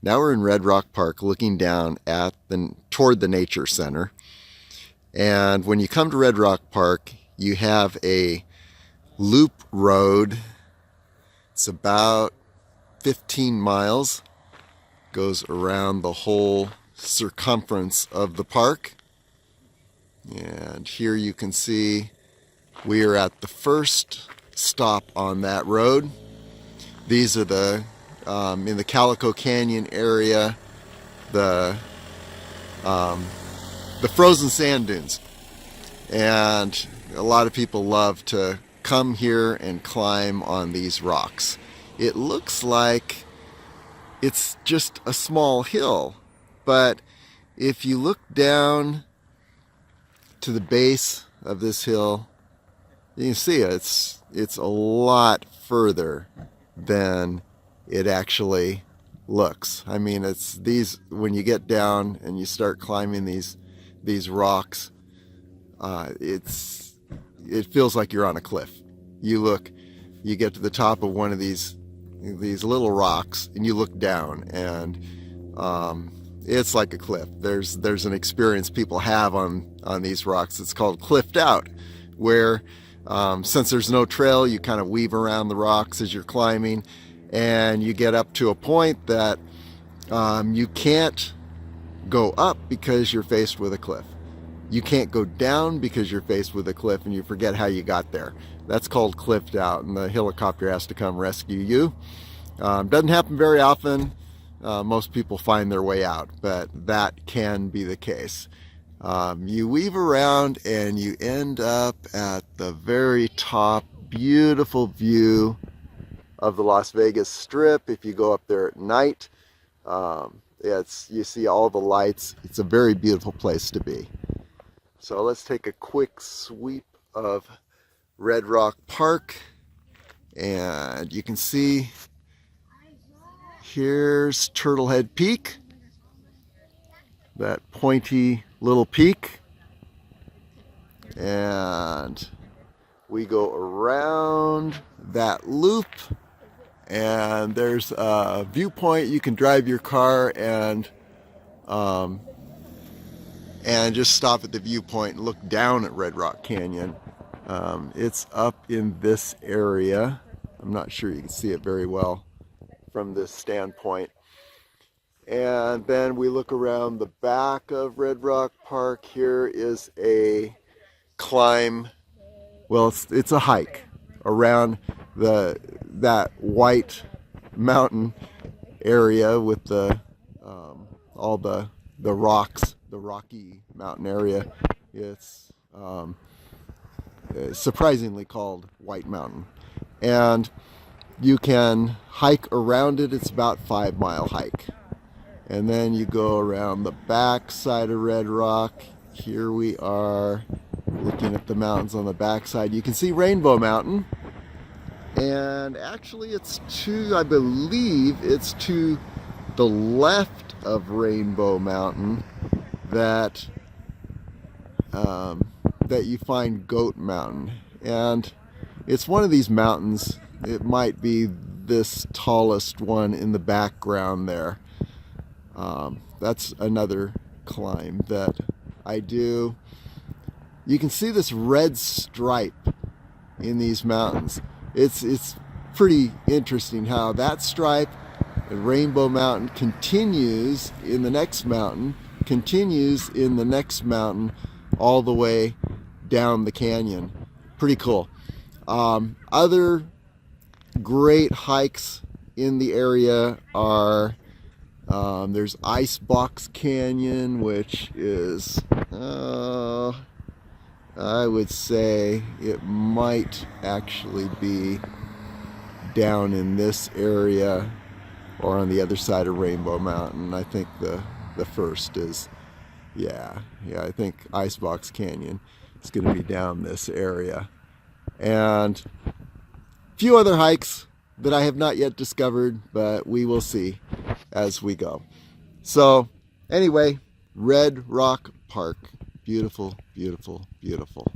Now we're in Red Rock Park looking down at toward the Nature Center. And when you come to Red Rock Park, you have a loop road. It's about 15 miles. Goes around the whole circumference of the park. And here you can see we are at the first stop on that road. These are the in the Calico Canyon area, the frozen sand dunes, and a lot of people love to come here and climb on these rocks. It looks like it's just a small hill, but if you look down to the base of this hill, you can see it's a lot further than it actually looks. I mean, it's these, when you get down and you start climbing these rocks, it feels like you're on a cliff. You get to the top of one of these little rocks and you look down, and it's like a cliff. There's an experience people have on these rocks. It's called cliffed out, where since there's no trail, you kind of weave around the rocks as you're climbing, and you get up to a point that you can't go up because you're faced with a cliff. You can't go down because you're faced with a cliff and you forget how you got there. That's called cliffed out, and the helicopter has to come rescue you. Doesn't happen very often. Most people find their way out, but that can be the case. You weave around and you end up at the very top. Beautiful view of the Las Vegas Strip. If you go up there at night, you see all the lights. It's a very beautiful place to be. So let's take a quick sweep of Red Rock Park, and you can see here's Turtlehead Peak, that pointy little peak, and we go around that loop, and there's a viewpoint. You can drive your car and just stop at the viewpoint and look down at Red Rock Canyon. It's up in this area. I'm not sure you can see it very well from this standpoint. And then we look around the back of Red Rock Park. Here is a climb. Well, it's a hike around that white mountain area with all the rocks, the rocky mountain area. It's surprisingly called White Mountain, and you can hike around it. It's about 5-mile hike, and then you go around the back side of Red Rock. Here we are looking at the mountains on the back side. You can see Rainbow Mountain, and actually I believe it's to the left of Rainbow Mountain that you find Goat Mountain, and it's one of these mountains. It might be this tallest one in the background there. That's another climb that I do. You can see this red stripe in these mountains. It's pretty interesting how that stripe at Rainbow Mountain continues in the next mountain, all the way down the canyon. Pretty cool. Other great hikes in the area are there's Icebox Canyon, which is I would say it might actually be down in this area or on the other side of Rainbow Mountain. I think the first is, I think Icebox Canyon is going to be down this area. And a few other hikes that I have not yet discovered, but we will see as we go. So anyway, Red Rock Park. Beautiful, beautiful, beautiful.